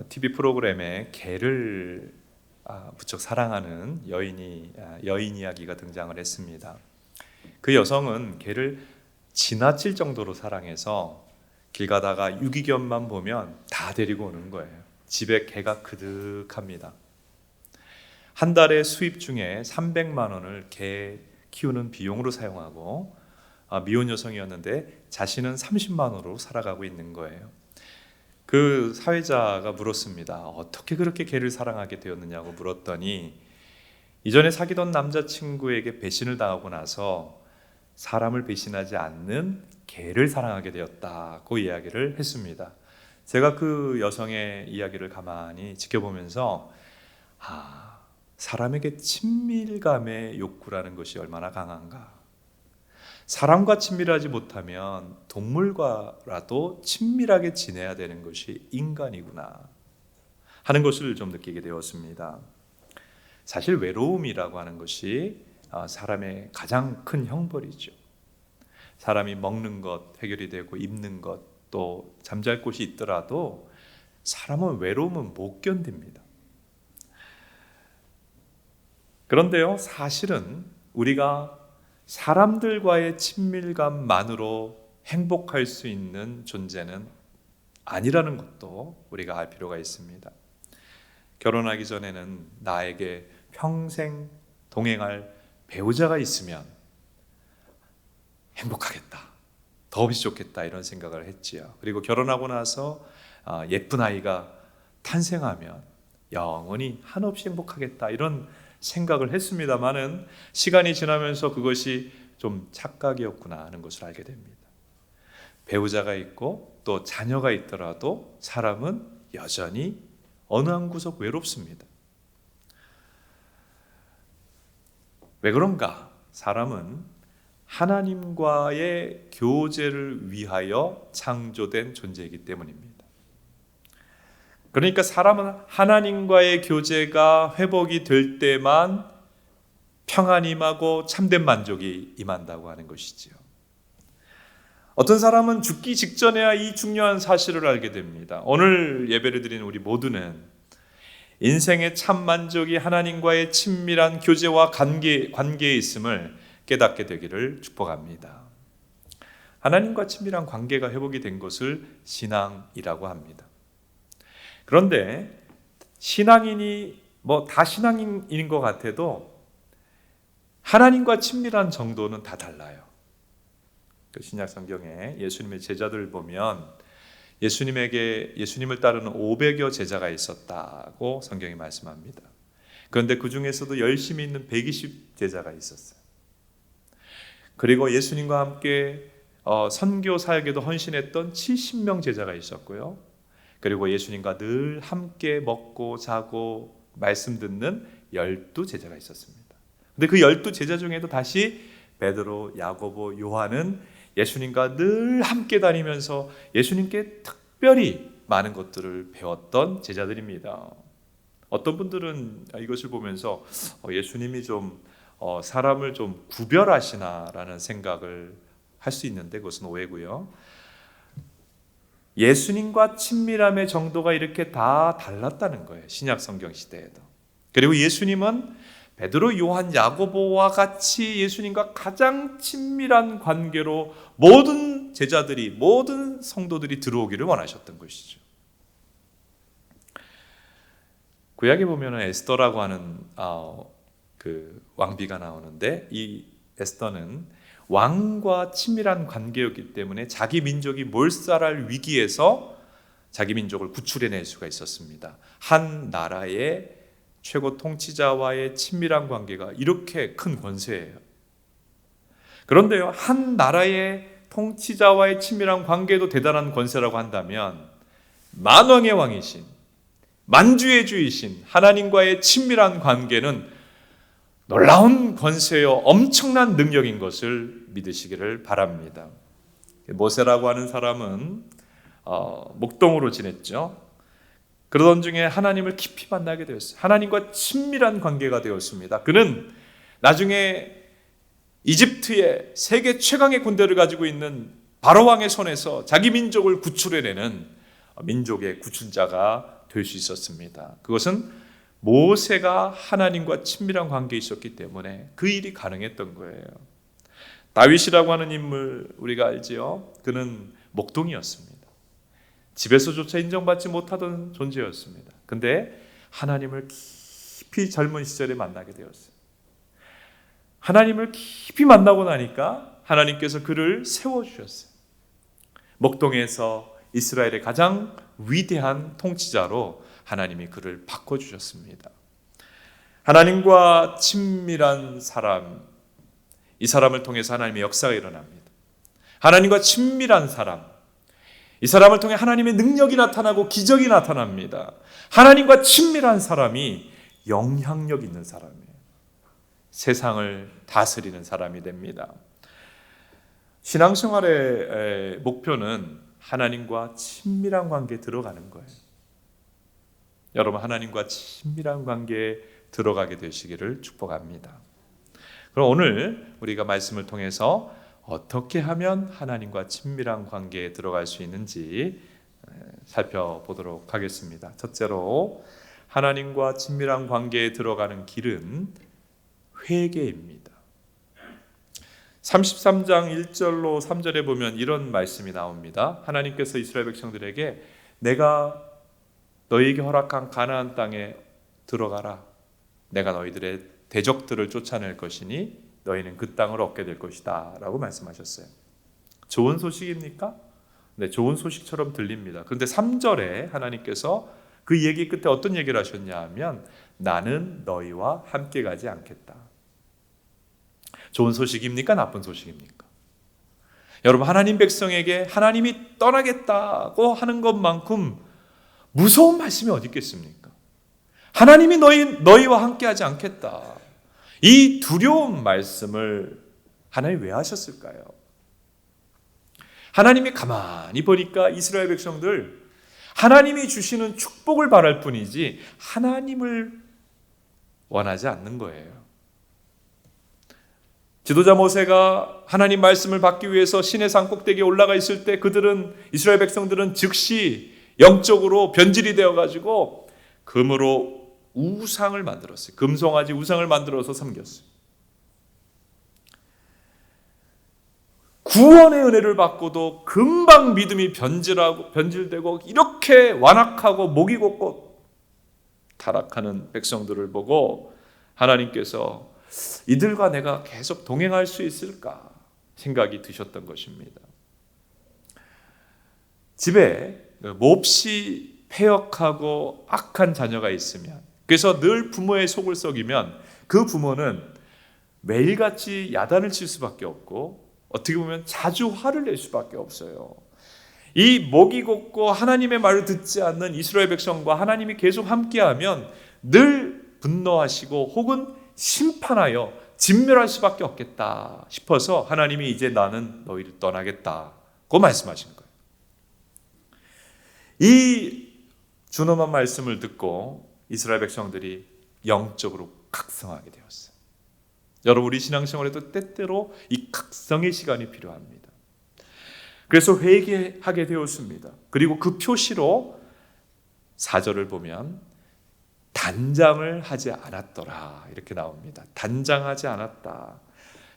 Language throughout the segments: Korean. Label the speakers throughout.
Speaker 1: TV 프로그램에 개를 무척 사랑하는 여인 이야기가 등장을 했습니다. 그 여성은 개를 지나칠 정도로 사랑해서 길 가다가 유기견만 보면 다 데리고 오는 거예요. 집에 개가 그득합니다. 한 달의 수입 중에 300만 원을 개 키우는 비용으로 사용하고 미혼 여성이었는데 자신은 30만 원으로 살아가고 있는 거예요. 그 사회자가 물었습니다. 어떻게 그렇게 개를 사랑하게 되었느냐고 물었더니 이전에 사귀던 남자친구에게 배신을 당하고 나서 사람을 배신하지 않는 개를 사랑하게 되었다고 이야기를 했습니다. 제가 그 여성의 이야기를 가만히 지켜보면서 사람에게 친밀감의 욕구라는 것이 얼마나 강한가. 사람과 친밀하지 못하면 동물과라도 친밀하게 지내야 되는 것이 인간이구나 하는 것을 좀 느끼게 되었습니다. 사실 외로움이라고 하는 것이 사람의 가장 큰 형벌이죠. 사람이 먹는 것 해결이 되고 입는 것 또 잠잘 곳이 있더라도 사람은 외로움은 못 견딥니다. 그런데요, 사실은 우리가 사람들과의 친밀감만으로 행복할 수 있는 존재는 아니라는 것도 우리가 알 필요가 있습니다. 결혼하기 전에는 나에게 평생 동행할 배우자가 있으면 행복하겠다, 더없이 좋겠다 이런 생각을 했지요. 그리고 결혼하고 나서 예쁜 아이가 탄생하면 영원히 한없이 행복하겠다 이런 생각을 했습니다마는 시간이 지나면서 그것이 좀 착각이었구나 하는 것을 알게 됩니다. 배우자가 있고 또 자녀가 있더라도 사람은 여전히 어느 한 구석 외롭습니다. 왜 그런가? 사람은 하나님과의 교제를 위하여 창조된 존재이기 때문입니다. 그러니까 사람은 하나님과의 교제가 회복이 될 때만 평안이 임하고 참된 만족이 임한다고 하는 것이지요. 어떤 사람은 죽기 직전에야 이 중요한 사실을 알게 됩니다. 오늘 예배를 드리는 우리 모두는 인생의 참 만족이 하나님과의 친밀한 교제와 관계에 있음을 깨닫게 되기를 축복합니다. 하나님과 친밀한 관계가 회복이 된 것을 신앙이라고 합니다. 그런데 신앙인이 다 신앙인인 것 같아도 하나님과 친밀한 정도는 다 달라요. 그 신약 성경에 예수님의 제자들을 보면 예수님을 따르는 500여 제자가 있었다고 성경이 말씀합니다. 그런데 그 중에서도 열심히 있는 120 제자가 있었어요. 그리고 예수님과 함께 선교 사역에도 헌신했던 70명 제자가 있었고요. 그리고 예수님과 늘 함께 먹고 자고 말씀 듣는 12제자가 있었습니다. 근데 그 12제자 중에도 다시 베드로, 야고보, 요한은 예수님과 늘 함께 다니면서 예수님께 특별히 많은 것들을 배웠던 제자들입니다. 어떤 분들은 이것을 보면서 예수님이 좀 사람을 좀 구별하시나라는 생각을 할 수 있는데 그것은 오해고요. 예수님과 친밀함의 정도가 이렇게 다 달랐다는 거예요. 신약 성경 시대에도. 그리고 예수님은 베드로, 요한, 야고보와 같이 예수님과 가장 친밀한 관계로 모든 제자들이, 모든 성도들이 들어오기를 원하셨던 것이죠. 구약에 보면 에스더라고 하는 그 왕비가 나오는데 이 에스더는 왕과 친밀한 관계였기 때문에 자기 민족이 몰살할 위기에서 자기 민족을 구출해낼 수가 있었습니다. 한 나라의 최고 통치자와의 친밀한 관계가 이렇게 큰 권세예요. 그런데요, 한 나라의 통치자와의 친밀한 관계도 대단한 권세라고 한다면 만왕의 왕이신, 만주의 주이신 하나님과의 친밀한 관계는 놀라운 권세요 엄청난 능력인 것을 믿으시기를 바랍니다. 모세라고 하는 사람은 목동으로 지냈죠. 그러던 중에 하나님을 깊이 만나게 되었어요. 하나님과 친밀한 관계가 되었습니다. 그는 나중에 이집트의 세계 최강의 군대를 가지고 있는 바로왕의 손에서 자기 민족을 구출해내는 민족의 구출자가 될 수 있었습니다. 그것은 모세가 하나님과 친밀한 관계에 있었기 때문에 그 일이 가능했던 거예요. 다윗이라고 하는 인물 우리가 알지요. 그는 목동이었습니다. 집에서조차 인정받지 못하던 존재였습니다. 근데 하나님을 깊이 젊은 시절에 만나게 되었어요. 하나님을 깊이 만나고 나니까 하나님께서 그를 세워주셨어요. 목동에서 이스라엘의 가장 위대한 통치자로 하나님이 그를 바꿔주셨습니다. 하나님과 친밀한 사람, 이 사람을 통해서 하나님의 역사가 일어납니다. 하나님과 친밀한 사람, 이 사람을 통해 하나님의 능력이 나타나고 기적이 나타납니다. 하나님과 친밀한 사람이 영향력 있는 사람이에요. 세상을 다스리는 사람이 됩니다. 신앙생활의 목표는 하나님과 친밀한 관계에 들어가는 거예요. 여러분, 하나님과 친밀한 관계에 들어가게 되시기를 축복합니다. 그럼 오늘 우리가 말씀을 통해서 어떻게 하면 하나님과 친밀한 관계에 들어갈 수 있는지 살펴보도록 하겠습니다. 첫째로 하나님과 친밀한 관계에 들어가는 길은 회개입니다. 33장 1절로 3절에 보면 이런 말씀이 나옵니다. 하나님께서 이스라엘 백성들에게 내가 너희에게 허락한 가나안 땅에 들어가라. 내가 너희들의 대적들을 쫓아낼 것이니 너희는 그 땅을 얻게 될 것이다 라고 말씀하셨어요. 좋은 소식입니까? 네, 좋은 소식처럼 들립니다. 그런데 3절에 하나님께서 그 얘기 끝에 어떤 얘기를 하셨냐 하면 나는 너희와 함께 가지 않겠다. 좋은 소식입니까? 나쁜 소식입니까? 여러분, 하나님 백성에게 하나님이 떠나겠다고 하는 것만큼 무서운 말씀이 어디 있겠습니까? 하나님이 너희와 함께하지 않겠다. 이 두려운 말씀을 하나님이 왜 하셨을까요? 하나님이 가만히 보니까 이스라엘 백성들 하나님이 주시는 축복을 바랄 뿐이지 하나님을 원하지 않는 거예요. 지도자 모세가 하나님 말씀을 받기 위해서 시내 산 꼭대기에 올라가 있을 때 이스라엘 백성들은 즉시 영적으로 변질이 되어가지고 금으로 우상을 만들었어요. 금송아지 우상을 만들어서 섬겼어요. 구원의 은혜를 받고도 금방 믿음이 변질되고 이렇게 완악하고 목이 곧고 타락하는 백성들을 보고 하나님께서 이들과 내가 계속 동행할 수 있을까 생각이 드셨던 것입니다. 집에 몹시 패역하고 악한 자녀가 있으면, 그래서 늘 부모의 속을 썩이면 그 부모는 매일같이 야단을 칠 수밖에 없고 어떻게 보면 자주 화를 낼 수밖에 없어요. 이 목이 곧고 하나님의 말을 듣지 않는 이스라엘 백성과 하나님이 계속 함께하면 늘 분노하시고 혹은 심판하여 진멸할 수밖에 없겠다 싶어서 하나님이 이제 나는 너희를 떠나겠다고 말씀하신 거예요. 이 준엄한 말씀을 듣고 이스라엘 백성들이 영적으로 각성하게 되었어요. 여러분, 우리 신앙생활에도 때때로 이 각성의 시간이 필요합니다. 그래서 회개하게 되었습니다. 그리고 그 표시로 4절을 보면 단장을 하지 않았더라 이렇게 나옵니다. 단장하지 않았다.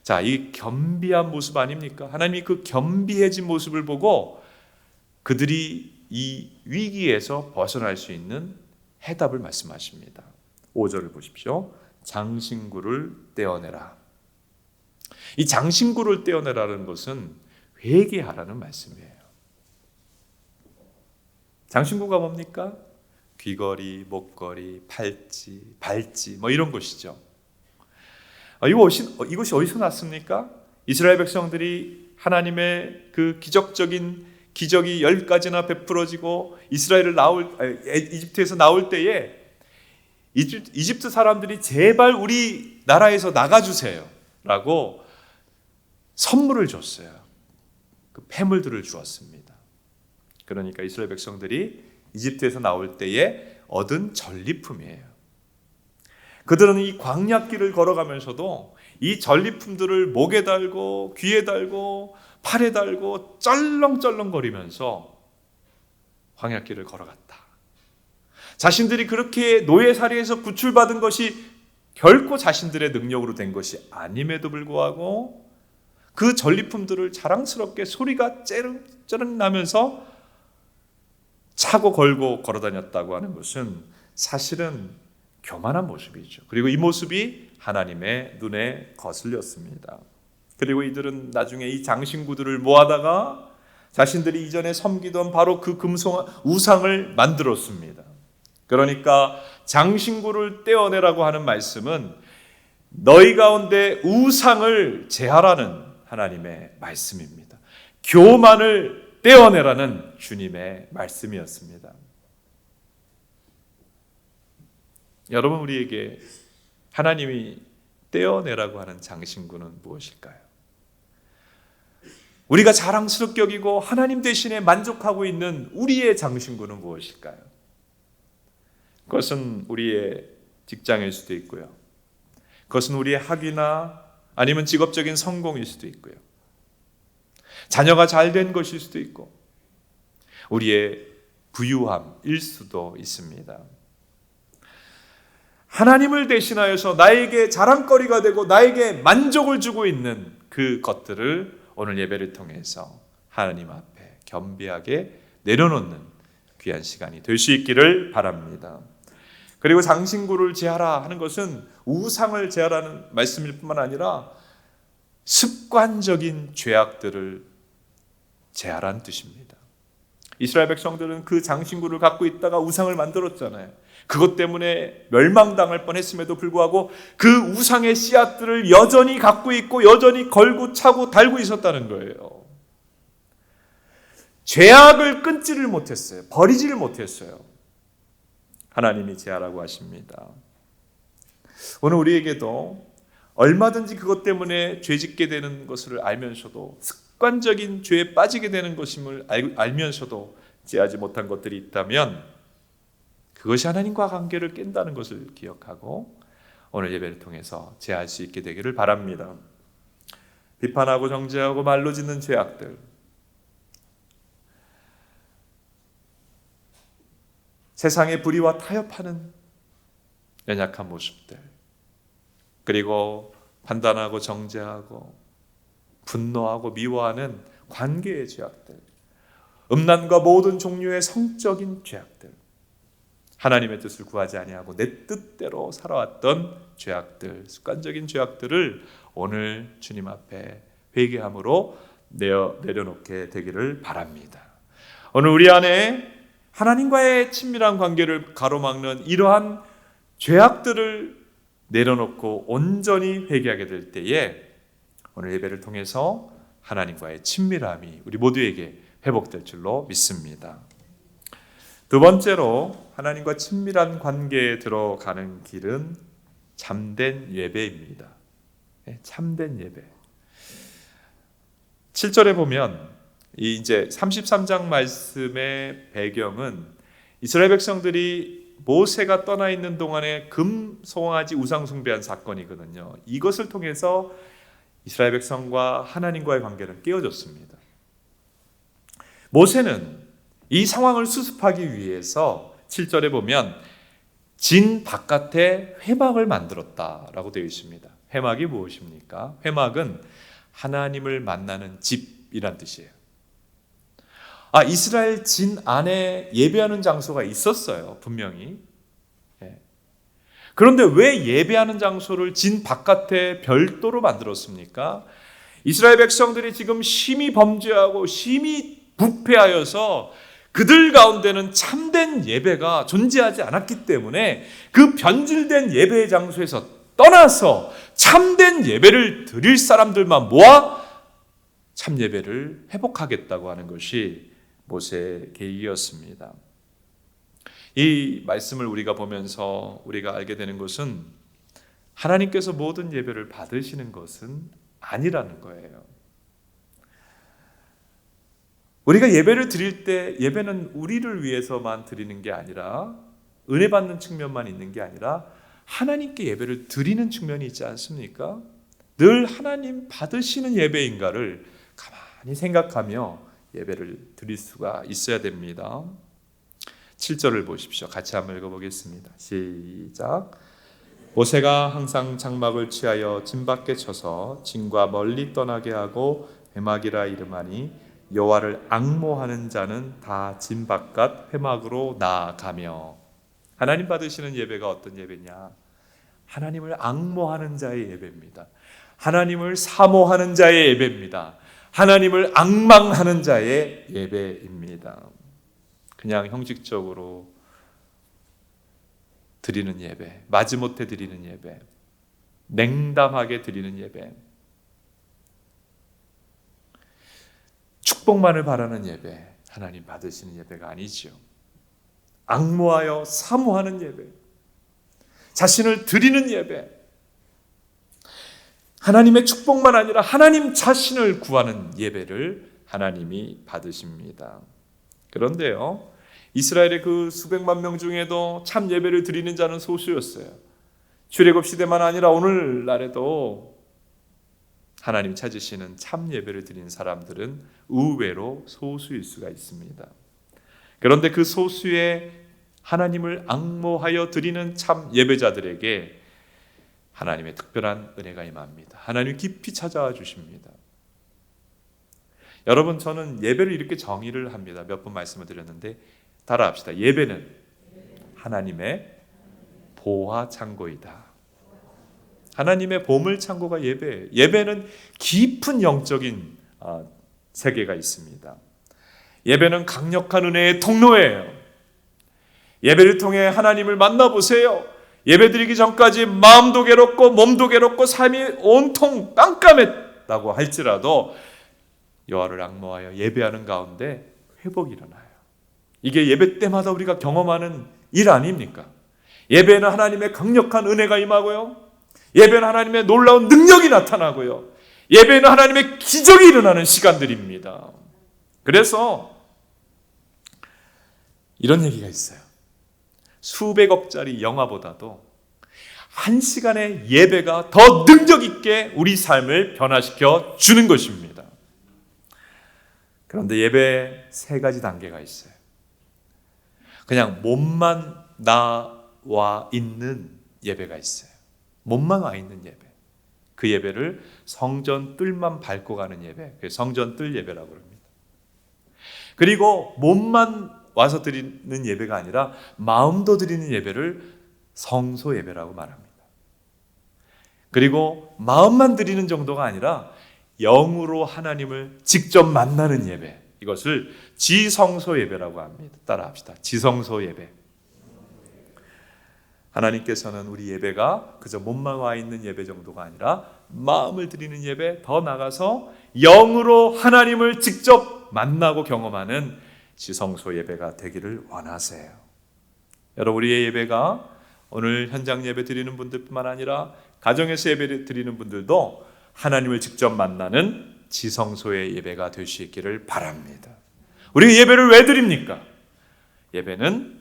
Speaker 1: 자, 이 겸비한 모습 아닙니까? 하나님이 그 겸비해진 모습을 보고 그들이 이 위기에서 벗어날 수 있는 해답을 말씀하십니다. 5절을 보십시오. 장신구를 떼어내라. 이 장신구를 떼어내라는 것은 회개하라는 말씀이에요. 장신구가 뭡니까? 귀걸이, 목걸이, 팔찌, 발찌 뭐 이런 것이죠. 이것이 어디서 났습니까? 이스라엘 백성들이 하나님의 그 기적적인 기적이 10가지나 베풀어지고 이집트에서 나올 때에 이집트 사람들이 제발 우리 나라에서 나가주세요 라고 선물을 줬어요. 그 폐물들을 주었습니다. 그러니까 이스라엘 백성들이 이집트에서 나올 때에 얻은 전리품이에요. 그들은 이 광야길을 걸어가면서도 이 전리품들을 목에 달고 귀에 달고 팔에 달고 쩔렁쩔렁거리면서 광야길을 걸어갔다. 자신들이 그렇게 노예살이에서 구출받은 것이 결코 자신들의 능력으로 된 것이 아님에도 불구하고 그 전리품들을 자랑스럽게 소리가 째릉째릉 나면서 차고 걸고 걸어다녔다고 하는 것은 사실은 교만한 모습이죠. 그리고 이 모습이 하나님의 눈에 거슬렸습니다. 그리고 이들은 나중에 이 장신구들을 모아다가 자신들이 이전에 섬기던 바로 그 우상을 만들었습니다. 그러니까 장신구를 떼어내라고 하는 말씀은 너희 가운데 우상을 제하라는 하나님의 말씀입니다. 교만을 떼어내라는 주님의 말씀이었습니다. 여러분, 우리에게 하나님이 떼어내라고 하는 장신구는 무엇일까요? 우리가 자랑스럽게 여기고 하나님 대신에 만족하고 있는 우리의 장신구는 무엇일까요? 그것은 우리의 직장일 수도 있고요. 그것은 우리의 학위나 아니면 직업적인 성공일 수도 있고요. 자녀가 잘 된 것일 수도 있고 우리의 부유함일 수도 있습니다. 하나님을 대신하여서 나에게 자랑거리가 되고 나에게 만족을 주고 있는 그 것들을 오늘 예배를 통해서 하나님 앞에 겸비하게 내려놓는 귀한 시간이 될 수 있기를 바랍니다. 그리고 장신구를 제하라 하는 것은 우상을 제하라는 말씀일 뿐만 아니라 습관적인 죄악들을 제하라는 뜻입니다. 이스라엘 백성들은 그 장신구를 갖고 있다가 우상을 만들었잖아요. 그것 때문에 멸망당할 뻔했음에도 불구하고 그 우상의 씨앗들을 여전히 갖고 있고 여전히 걸고 차고 달고 있었다는 거예요. 죄악을 끊지를 못했어요. 버리지를 못했어요. 하나님이 제하라고 하십니다. 오늘 우리에게도 얼마든지 그것 때문에 죄짓게 되는 것을 알면서도 습관적인 죄에 빠지게 되는 것임을 알면서도 제하지 못한 것들이 있다면 그것이 하나님과 관계를 깬다는 것을 기억하고 오늘 예배를 통해서 제할 수 있게 되기를 바랍니다. 비판하고 정죄하고 말로 짓는 죄악들, 세상의 불의와 타협하는 연약한 모습들, 그리고 판단하고 정죄하고 분노하고 미워하는 관계의 죄악들, 음란과 모든 종류의 성적인 죄악들, 하나님의 뜻을 구하지 아니하고 내 뜻대로 살아왔던 죄악들, 습관적인 죄악들을 오늘 주님 앞에 회개함으로 내려놓게 되기를 바랍니다. 오늘 우리 안에 하나님과의 친밀한 관계를 가로막는 이러한 죄악들을 내려놓고 온전히 회개하게 될 때에 오늘 예배를 통해서 하나님과의 친밀함이 우리 모두에게 회복될 줄로 믿습니다. 두 번째로 하나님과 친밀한 관계에 들어가는 길은 참된 예배입니다. 참된 예배. 7절에 보면 이제 33장 말씀의 배경은 이스라엘 백성들이 모세가 떠나 있는 동안에 금송아지 우상 숭배한 사건이거든요. 이것을 통해서 이스라엘 백성과 하나님과의 관계는 깨어졌습니다. 모세는 이 상황을 수습하기 위해서 7절에 보면 진 바깥에 회막을 만들었다라고 되어 있습니다. 회막이 무엇입니까? 회막은 하나님을 만나는 집이란 뜻이에요. 이스라엘 진 안에 예배하는 장소가 있었어요, 분명히. 그런데 왜 예배하는 장소를 진 바깥에 별도로 만들었습니까? 이스라엘 백성들이 지금 심히 범죄하고 심히 부패하여서 그들 가운데는 참된 예배가 존재하지 않았기 때문에 그 변질된 예배의 장소에서 떠나서 참된 예배를 드릴 사람들만 모아 참 예배를 회복하겠다고 하는 것이 모세의 계획이었습니다. 이 말씀을 우리가 보면서 우리가 알게 되는 것은 하나님께서 모든 예배를 받으시는 것은 아니라는 거예요. 우리가 예배를 드릴 때 예배는 우리를 위해서만 드리는 게 아니라 은혜 받는 측면만 있는 게 아니라 하나님께 예배를 드리는 측면이 있지 않습니까? 늘 하나님 받으시는 예배인가를 가만히 생각하며 예배를 드릴 수가 있어야 됩니다. 7절을 보십시오. 같이 한번 읽어보겠습니다. 시작. 모세가 항상 장막을 취하여 진 밖에 쳐서 진과 멀리 떠나게 하고 회막이라 이름하니 여호와를 앙모하는 자는 다 진 바깥 회막으로 나아가며. 하나님 받으시는 예배가 어떤 예배냐? 하나님을 앙모하는 자의 예배입니다. 하나님을 사모하는 자의 예배입니다. 하나님을 앙망하는 자의 예배입니다. 그냥 형식적으로 드리는 예배, 마지못해 드리는 예배, 냉담하게 드리는 예배, 축복만을 바라는 예배, 하나님 받으시는 예배가 아니죠. 앙모하여 사모하는 예배, 자신을 드리는 예배, 하나님의 축복만 아니라 하나님 자신을 구하는 예배를 하나님이 받으십니다. 그런데요, 이스라엘의 그 수백만 명 중에도 참 예배를 드리는 자는 소수였어요. 출애굽 시대만 아니라 오늘날에도 하나님 찾으시는 참 예배를 드리는 사람들은 의외로 소수일 수가 있습니다. 그런데 그 소수의 하나님을 앙모하여 드리는 참 예배자들에게 하나님의 특별한 은혜가 임합니다. 하나님 깊이 찾아와 주십니다. 여러분, 저는 예배를 이렇게 정의를 합니다. 몇 번 말씀을 드렸는데 따라합시다. 예배는 하나님의 보화 창고이다. 하나님의 보물 창고가 예배예요. 예배는 깊은 영적인 세계가 있습니다. 예배는 강력한 은혜의 통로예요. 예배를 통해 하나님을 만나보세요. 예배드리기 전까지 마음도 괴롭고 몸도 괴롭고 삶이 온통 깜깜했다고 할지라도 여호와를 앙모하여 예배하는 가운데 회복이 일어나요. 이게 예배 때마다 우리가 경험하는 일 아닙니까? 예배는 하나님의 강력한 은혜가 임하고요, 예배는 하나님의 놀라운 능력이 나타나고요, 예배는 하나님의 기적이 일어나는 시간들입니다. 그래서 이런 얘기가 있어요. 수백억짜리 영화보다도 한 시간의 예배가 더 능력 있게 우리 삶을 변화시켜 주는 것입니다. 그런데 예배에 세 가지 단계가 있어요. 그냥 몸만 나와 있는 예배가 있어요. 몸만 와 있는 예배. 그 예배를 성전 뜰만 밟고 가는 예배, 성전 뜰 예배라고 합니다. 그리고 몸만 와서 드리는 예배가 아니라 마음도 드리는 예배를 성소 예배라고 말합니다. 그리고 마음만 드리는 정도가 아니라 영으로 하나님을 직접 만나는 예배, 이것을 지성소 예배라고 합니다. 따라합시다. 지성소 예배. 하나님께서는 우리 예배가 그저 몸만 와 있는 예배 정도가 아니라 마음을 드리는 예배, 더 나아가서 영으로 하나님을 직접 만나고 경험하는 지성소 예배가 되기를 원하세요. 여러분, 우리의 예배가 오늘 현장 예배 드리는 분들뿐만 아니라 가정에서 예배 드리는 분들도 하나님을 직접 만나는 지성소의 예배가 될 수 있기를 바랍니다. 우리가 예배를 왜 드립니까? 예배는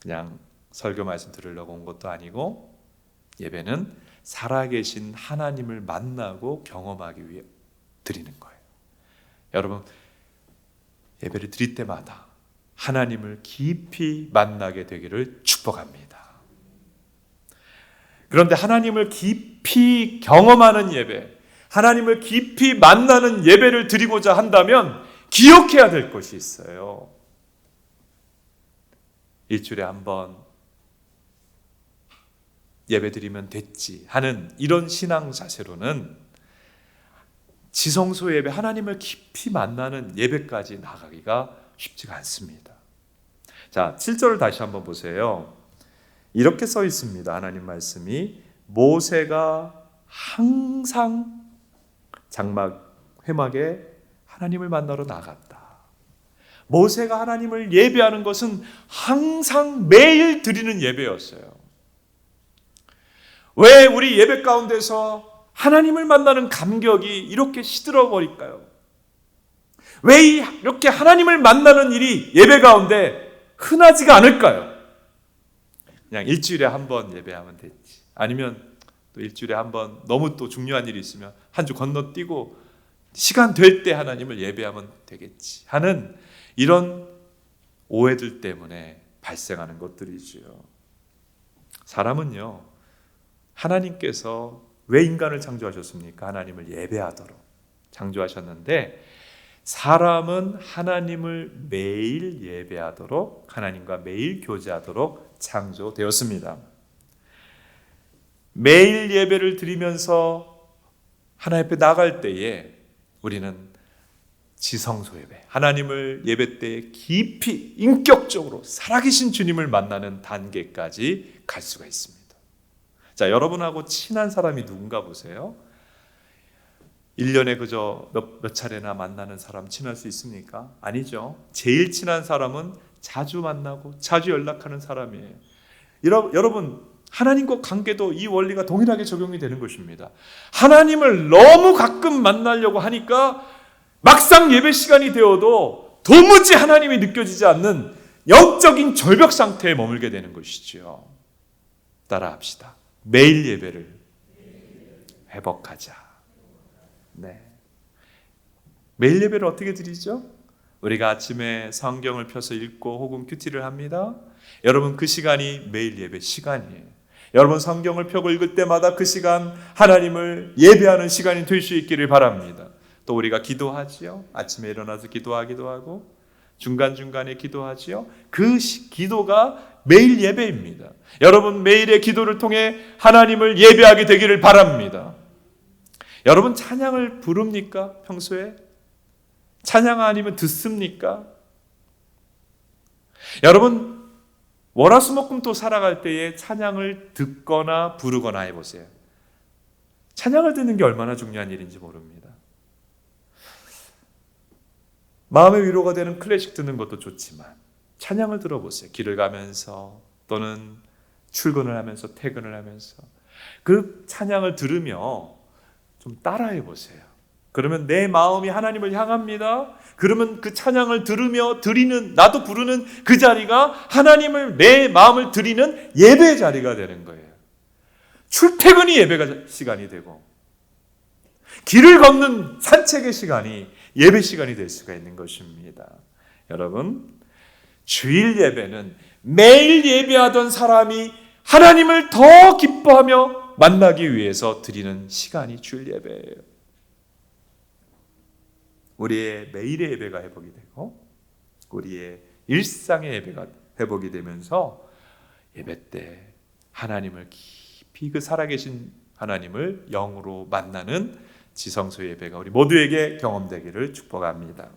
Speaker 1: 그냥 설교 말씀 들으려고 온 것도 아니고, 예배는 살아계신 하나님을 만나고 경험하기 위해 드리는 거예요. 여러분, 예배를 드릴 때마다 하나님을 깊이 만나게 되기를 축복합니다. 그런데 하나님을 깊이 경험하는 예배, 하나님을 깊이 만나는 예배를 드리고자 한다면 기억해야 될 것이 있어요. 일주일에 한 번 예배 드리면 됐지 하는 이런 신앙 자세로는 지성소 예배, 하나님을 깊이 만나는 예배까지 나가기가 쉽지가 않습니다. 자, 7절을 다시 한번 보세요. 이렇게 써 있습니다. 하나님 말씀이 모세가 항상 장막 회막에 하나님을 만나러 나갔다. 모세가 하나님을 예배하는 것은 항상 매일 드리는 예배였어요. 왜 우리 예배 가운데서 하나님을 만나는 감격이 이렇게 시들어 버릴까요? 왜 이렇게 하나님을 만나는 일이 예배 가운데 흔하지가 않을까요? 그냥 일주일에 한 번 예배하면 됐지. 아니면 또 일주일에 한 번 너무 또 중요한 일이 있으면 한 주 건너뛰고 시간 될 때 하나님을 예배하면 되겠지 하는 이런 오해들 때문에 발생하는 것들이지요. 사람은요, 하나님께서 왜 인간을 창조하셨습니까? 하나님을 예배하도록 창조하셨는데, 사람은 하나님을 매일 예배하도록, 하나님과 매일 교제하도록 창조되었습니다. 매일 예배를 드리면서 하나님 앞에 나갈 때에 우리는 지성소 예배, 하나님을 예배 때 깊이 인격적으로 살아계신 주님을 만나는 단계까지 갈 수가 있습니다. 자, 여러분하고 친한 사람이 누군가 보세요. 1년에 그저 몇 차례나 만나는 사람 친할 수 있습니까? 아니죠. 제일 친한 사람은 자주 만나고 자주 연락하는 사람이에요. 여러분, 하나님과 관계도 이 원리가 동일하게 적용이 되는 것입니다. 하나님을 너무 가끔 만나려고 하니까 막상 예배 시간이 되어도 도무지 하나님이 느껴지지 않는 영적인 절벽 상태에 머물게 되는 것이지요. 따라합시다. 매일 예배를 회복하자. 네. 매일 예배를 어떻게 드리죠? 우리가 아침에 성경을 펴서 읽고 혹은 큐티를 합니다. 여러분, 그 시간이 매일 예배 시간이에요. 여러분, 성경을 펴고 읽을 때마다 그 시간 하나님을 예배하는 시간이 될 수 있기를 바랍니다. 또 우리가 기도하지요. 아침에 일어나서 기도하기도 하고 중간중간에 기도하지요. 그 기도가 매일 예배입니다. 여러분, 매일의 기도를 통해 하나님을 예배하게 되기를 바랍니다. 여러분, 찬양을 부릅니까? 평소에? 찬양 아니면 듣습니까? 여러분, 월화수목금토 살아갈 때에 찬양을 듣거나 부르거나 해보세요. 찬양을 듣는 게 얼마나 중요한 일인지 모릅니다. 마음의 위로가 되는 클래식 듣는 것도 좋지만 찬양을 들어보세요. 길을 가면서 또는 출근을 하면서 퇴근을 하면서 그 찬양을 들으며 좀 따라해 보세요. 그러면 내 마음이 하나님을 향합니다. 그러면 그 찬양을 들으며 드리는, 나도 부르는 그 자리가 하나님을, 내 마음을 드리는 예배의 자리가 되는 거예요. 출퇴근이 예배가 시간이 되고 길을 걷는 산책의 시간이 예배 시간이 될 수가 있는 것입니다. 여러분, 주일 예배는 매일 예배하던 사람이 하나님을 더 기뻐하며 만나기 위해서 드리는 시간이 주일 예배예요. 우리의 매일의 예배가 회복이 되고 우리의 일상의 예배가 회복이 되면서 예배 때 하나님을 깊이, 그 살아계신 하나님을 영으로 만나는 지성소 예배가 우리 모두에게 경험되기를 축복합니다.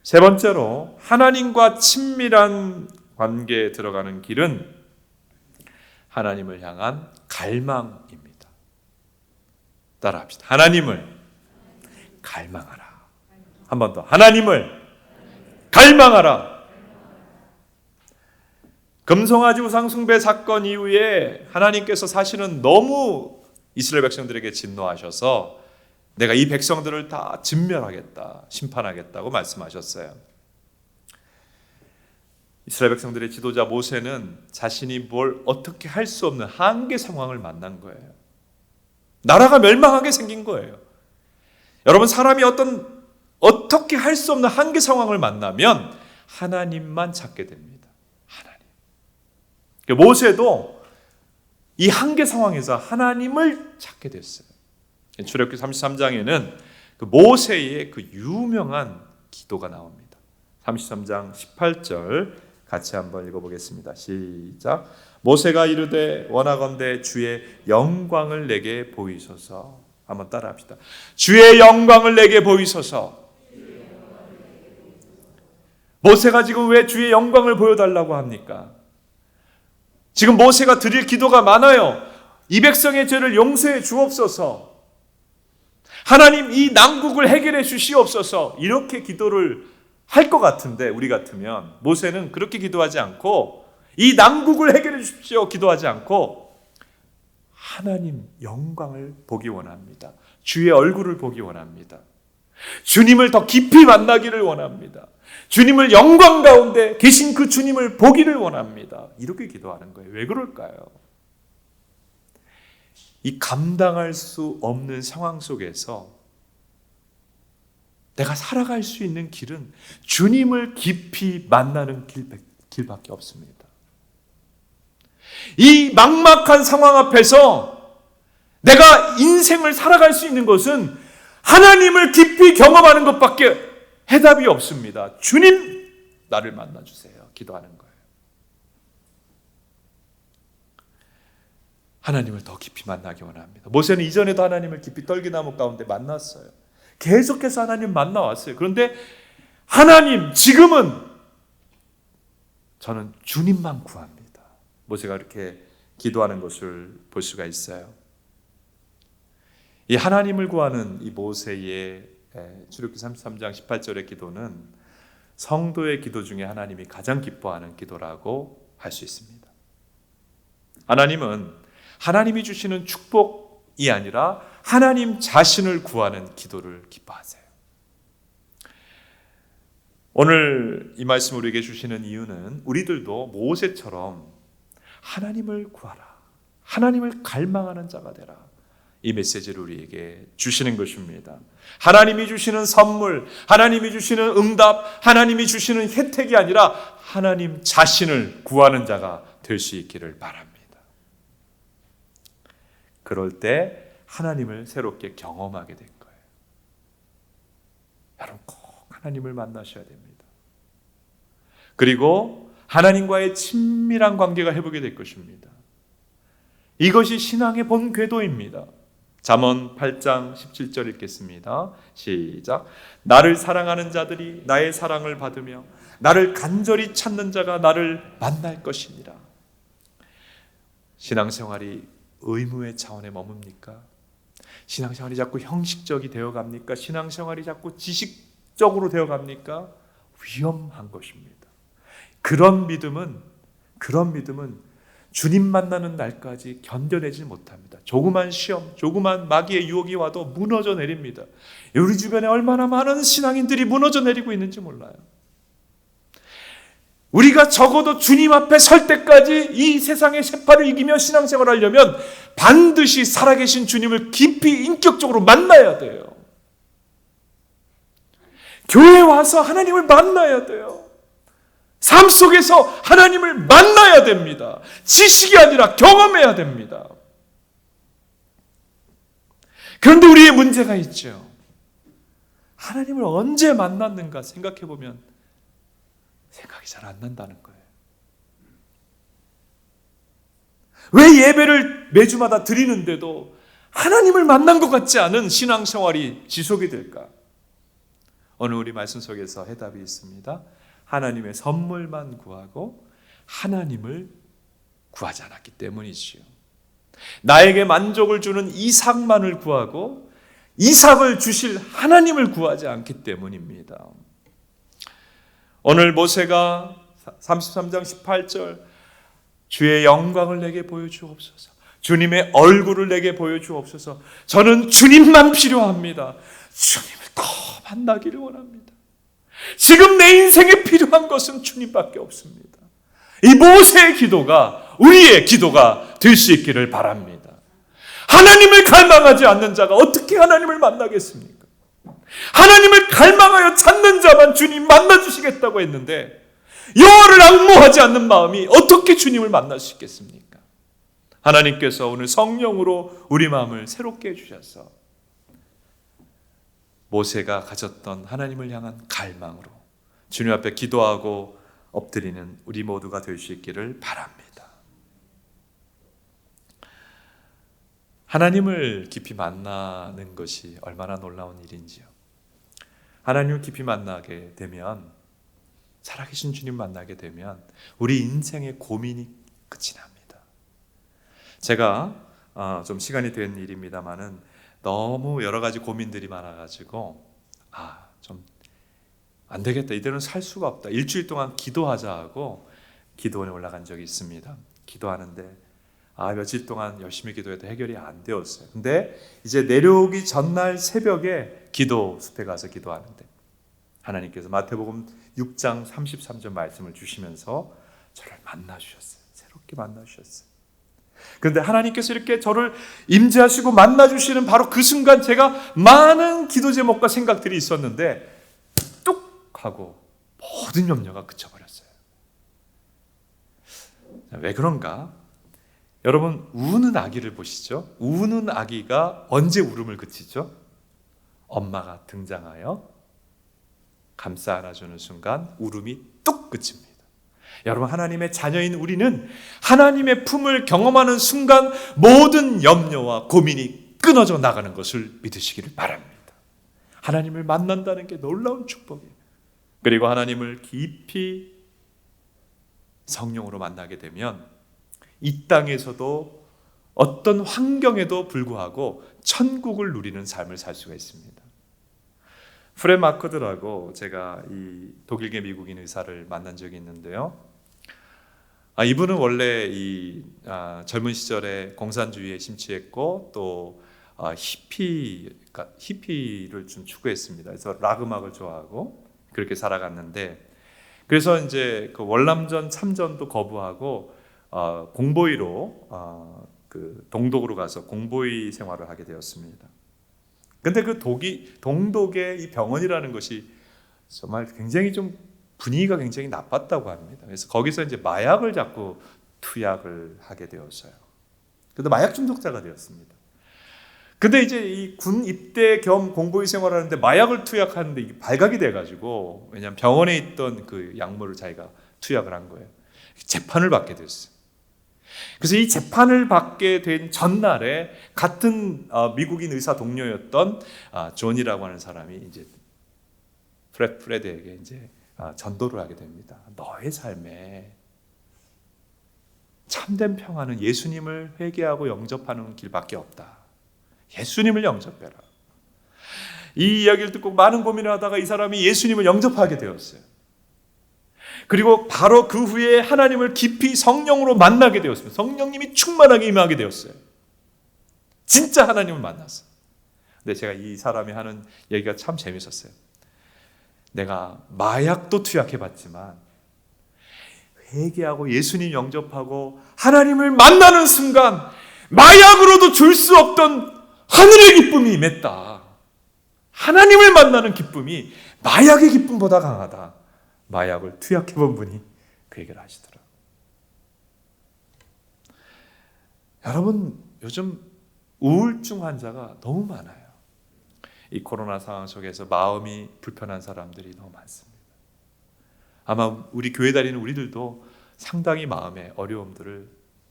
Speaker 1: 세 번째로, 하나님과 친밀한 관계에 들어가는 길은 하나님을 향한 갈망입니다. 따라합시다. 하나님을 갈망하라. 한 번 더. 하나님을 갈망하라. 금송아지 우상 숭배 사건 이후에 하나님께서 사실은 너무 이스라엘 백성들에게 진노하셔서 내가 이 백성들을 다 진멸하겠다, 심판하겠다고 말씀하셨어요. 이스라엘 백성들의 지도자 모세는 자신이 뭘 어떻게 할 수 없는 한계 상황을 만난 거예요. 나라가 멸망하게 생긴 거예요. 여러분, 사람이 어떻게 할 수 없는 한계 상황을 만나면 하나님만 찾게 됩니다. 하나님. 모세도 이 한계 상황에서 하나님을 찾게 됐어요. 출애굽기 33장에는 그 모세의 그 유명한 기도가 나옵니다. 33장 18절 같이 한번 읽어보겠습니다. 시작. 모세가 이르되 원하건대 주의 영광을 내게 보이소서. 한번 따라합시다. 주의 영광을 내게 보이소서. 모세가 지금 왜 주의 영광을 보여달라고 합니까? 지금 모세가 드릴 기도가 많아요. 이 백성의 죄를 용서해 주옵소서. 하나님, 이 난국을 해결해 주시옵소서. 이렇게 기도를 할 것 같은데 우리 같으면 모세는 그렇게 기도하지 않고 이 난국을 해결해 주십시오 기도하지 않고 하나님 영광을 보기 원합니다. 주의 얼굴을 보기 원합니다. 주님을 더 깊이 만나기를 원합니다. 주님을 영광 가운데 계신 그 주님을 보기를 원합니다. 이렇게 기도하는 거예요. 왜 그럴까요? 이 감당할 수 없는 상황 속에서 내가 살아갈 수 있는 길은 주님을 깊이 만나는 길밖에 없습니다. 이 막막한 상황 앞에서 내가 인생을 살아갈 수 있는 것은 하나님을 깊이 경험하는 것밖에 해답이 없습니다. 주님, 나를 만나주세요. 기도하는 거예요. 하나님을 더 깊이 만나기 원합니다. 모세는 이전에도 하나님을 깊이 떨기나무 가운데 만났어요. 계속해서 하나님 만나왔어요. 그런데 하나님, 지금은 저는 주님만 구합니다. 모세가 이렇게 기도하는 것을 볼 수가 있어요. 이 하나님을 구하는 이 모세의 출애굽기 33장 18절의 기도는 성도의 기도 중에 하나님이 가장 기뻐하는 기도라고 할 수 있습니다. 하나님은 하나님이 주시는 축복이 아니라 하나님 자신을 구하는 기도를 기뻐하세요. 오늘 이 말씀을 우리에게 주시는 이유는 우리들도 모세처럼 하나님을 구하라, 하나님을 갈망하는 자가 되라, 이 메시지를 우리에게 주시는 것입니다. 하나님이 주시는 선물, 하나님이 주시는 응답, 하나님이 주시는 혜택이 아니라 하나님 자신을 구하는 자가 될 수 있기를 바랍니다. 그럴 때 하나님을 새롭게 경험하게 된 거예요. 여러분 꼭 하나님을 만나셔야 됩니다. 그리고 하나님과의 친밀한 관계가 회복이 될 것입니다. 이것이 신앙의 본 궤도입니다. 잠언 8장 17절 읽겠습니다. 시작. 나를 사랑하는 자들이 나의 사랑을 받으며 나를 간절히 찾는 자가 나를 만날 것이니라. 신앙생활이 의무의 차원에 머뭅니까? 신앙생활이 자꾸 형식적이 되어갑니까? 신앙생활이 자꾸 지식적으로 되어갑니까? 위험한 것입니다. 그런 믿음은 주님 만나는 날까지 견뎌내지 못합니다. 조그만 시험, 조그만 마귀의 유혹이 와도 무너져 내립니다. 우리 주변에 얼마나 많은 신앙인들이 무너져 내리고 있는지 몰라요. 우리가 적어도 주님 앞에 설 때까지 이 세상의 세파를 이기며 신앙생활을 하려면 반드시 살아계신 주님을 깊이 인격적으로 만나야 돼요. 교회에 와서 하나님을 만나야 돼요. 삶 속에서 하나님을 만나야 됩니다. 지식이 아니라 경험해야 됩니다. 그런데 우리의 문제가 있죠. 하나님을 언제 만났는가 생각해 보면 생각이 잘 안 난다는 거예요. 왜 예배를 매주마다 드리는데도 하나님을 만난 것 같지 않은 신앙생활이 지속이 될까? 오늘 우리 말씀 속에서 해답이 있습니다. 하나님의 선물만 구하고 하나님을 구하지 않았기 때문이지요. 나에게 만족을 주는 이삭만을 구하고 이삭을 주실 하나님을 구하지 않기 때문입니다. 오늘 모세가 33장 18절 주의 영광을 내게 보여주옵소서, 주님의 얼굴을 내게 보여주옵소서, 저는 주님만 필요합니다. 주님을 더 만나기를 원합니다. 지금 내 인생에 필요한 것은 주님밖에 없습니다. 이 모세의 기도가 우리의 기도가 될 수 있기를 바랍니다. 하나님을 갈망하지 않는 자가 어떻게 하나님을 만나겠습니까? 하나님을 갈망하여 찾는 자만 주님 만나주시겠다고 했는데 여호와를 앙모하지 않는 마음이 어떻게 주님을 만날 수 있겠습니까? 하나님께서 오늘 성령으로 우리 마음을 새롭게 해주셔서 모세가 가졌던 하나님을 향한 갈망으로 주님 앞에 기도하고 엎드리는 우리 모두가 될 수 있기를 바랍니다. 하나님을 깊이 만나는 것이 얼마나 놀라운 일인지요. 하나님을 깊이 만나게 되면, 살아계신 주님 만나게 되면 우리 인생의 고민이 끝이 납니다. 제가 좀 시간이 된 일입니다만은 너무 여러 가지 고민들이 많아가지고 좀 안 되겠다, 이대로는 살 수가 없다, 일주일 동안 기도하자 하고 기도원에 올라간 적이 있습니다. 기도하는데 며칠 동안 열심히 기도해도 해결이 안 되었어요. 근데 이제 내려오기 전날 새벽에 기도 숲에 가서 기도하는데 하나님께서 마태복음 6장 33절 말씀을 주시면서 저를 만나 주셨어요. 새롭게 만나 주셨어요. 그런데 하나님께서 이렇게 저를 임재하시고 만나 주시는 바로 그 순간 제가 많은 기도 제목과 생각들이 있었는데 뚝 하고 모든 염려가 그쳐버렸어요. 왜 그런가? 여러분, 우는 아기를 보시죠. 우는 아기가 언제 울음을 그치죠? 엄마가 등장하여 감싸 안아주는 순간 울음이 뚝 그칩니다. 여러분, 하나님의 자녀인 우리는 하나님의 품을 경험하는 순간 모든 염려와 고민이 끊어져 나가는 것을 믿으시기를 바랍니다. 하나님을 만난다는 게 놀라운 축복이에요. 그리고 하나님을 깊이 성령으로 만나게 되면 이 땅에서도 어떤 환경에도 불구하고 천국을 누리는 삶을 살 수가 있습니다. 프렛 마커드라고 제가 이 독일계 미국인 의사를 만난 적이 있는데요. 이분은 원래 젊은 시절에 공산주의에 심취했고 또 히피를 좀 추구했습니다. 그래서 락 음악을 좋아하고 그렇게 살아갔는데, 그래서 이제 그 월남전 참전도 거부하고 공보위로 그 동독으로 가서 공보위 생활을 하게 되었습니다. 근데 그 동독의 이 병원이라는 것이 정말 굉장히 좀 분위기가 굉장히 나빴다고 합니다. 그래서 거기서 이제 마약을 자꾸 투약을 하게 되었어요. 그래서 마약 중독자가 되었습니다. 근데 이제 이 군 입대 겸 공보위 생활하는데 마약을 투약하는데 이게 발각이 돼가지고, 왜냐하면 병원에 있던 그 약물을 자기가 투약을 한 거예요. 재판을 받게 됐어요. 그래서 이 재판을 받게 된 전날에 같은 미국인 의사 동료였던 존이라고 하는 사람이 이제 프레드에게 이제 전도를 하게 됩니다. 너의 삶에 참된 평화는 예수님을 회개하고 영접하는 길밖에 없다. 예수님을 영접해라. 이 이야기를 듣고 많은 고민을 하다가 이 사람이 예수님을 영접하게 되었어요. 그리고 바로 그 후에 하나님을 깊이 성령으로 만나게 되었습니다. 성령님이 충만하게 임하게 되었어요. 진짜 하나님을 만났어요. 근데 제가 이 사람이 하는 얘기가 참 재밌었어요. 내가 마약도 투약해봤지만 회개하고 예수님 영접하고 하나님을 만나는 순간 마약으로도 줄 수 없던 하늘의 기쁨이 임했다. 하나님을 만나는 기쁨이 마약의 기쁨보다 강하다. 마약을 투약해본 분이 그 얘기를 하시더라고요. 여러분, 요즘 우울증 환자가 너무 많아요. 이 코로나 상황 속에서 마음이 불편한 사람들이 너무 많습니다. 아마 우리 교회 다니는 우리들도 상당히 마음의 어려움들을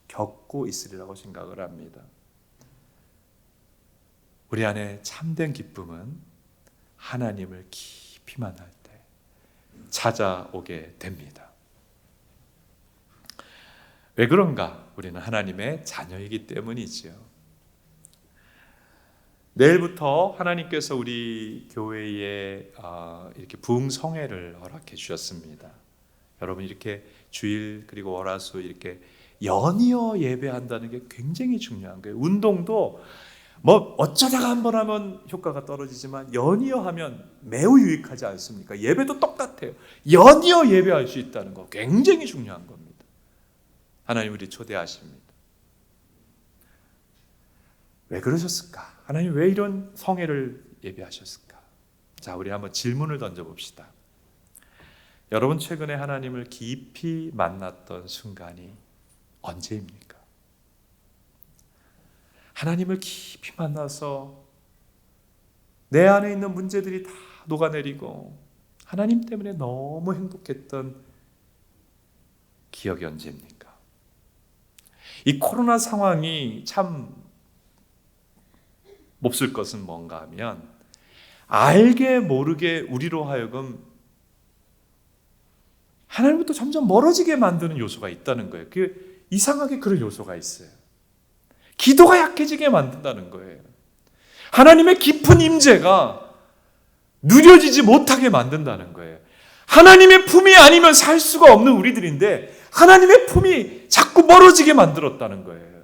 Speaker 1: 겪고 있으리라고 생각을 합니다. 우리 안에 참된 기쁨은 하나님을 깊이 만날 때 찾아오게 됩니다. 왜 그런가? 우리는 하나님의 자녀이기 때문이지요. 내일부터 하나님께서 우리 교회에 이렇게 부흥성회를 허락해 주셨습니다. 여러분, 이렇게 주일 그리고 월화수 이렇게 연이어 예배한다는 게 굉장히 중요한 거예요. 운동도 뭐 어쩌다가 한번 하면 효과가 떨어지지만 연이어 하면 매우 유익하지 않습니까? 예배도 똑같아요. 연이어 예배할 수 있다는 거 굉장히 중요한 겁니다. 하나님 우리 초대하십니다. 왜 그러셨을까? 하나님 왜 이런 성회를 예배하셨을까? 자, 우리 한번 질문을 던져봅시다. 여러분, 최근에 하나님을 깊이 만났던 순간이 언제입니까? 하나님을 깊이 만나서 내 안에 있는 문제들이 다 녹아내리고 하나님 때문에 너무 행복했던 기억이 언제입니까? 이 코로나 상황이 참 몹쓸 것은 뭔가 하면 알게 모르게 우리로 하여금 하나님부터 점점 멀어지게 만드는 요소가 있다는 거예요. 이상하게 그런 요소가 있어요. 기도가 약해지게 만든다는 거예요. 하나님의 깊은 임재가 누려지지 못하게 만든다는 거예요. 하나님의 품이 아니면 살 수가 없는 우리들인데 하나님의 품이 자꾸 멀어지게 만들었다는 거예요.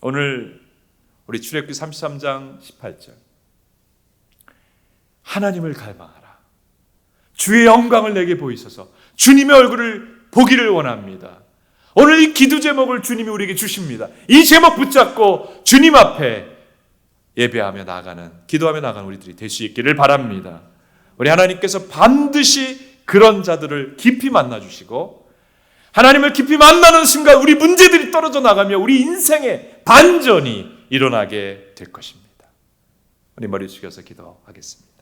Speaker 1: 오늘 우리 출애굽기 33장 18절 하나님을 갈망하라. 주의 영광을 내게 보이소서. 주님의 얼굴을 보기를 원합니다. 오늘 이 기도 제목을 주님이 우리에게 주십니다. 이 제목 붙잡고 주님 앞에 예배하며 나가는, 기도하며 나가는 우리들이 될 수 있기를 바랍니다. 우리 하나님께서 반드시 그런 자들을 깊이 만나주시고 하나님을 깊이 만나는 순간 우리 문제들이 떨어져 나가며 우리 인생의 반전이 일어나게 될 것입니다. 우리 머리 숙여서 기도하겠습니다.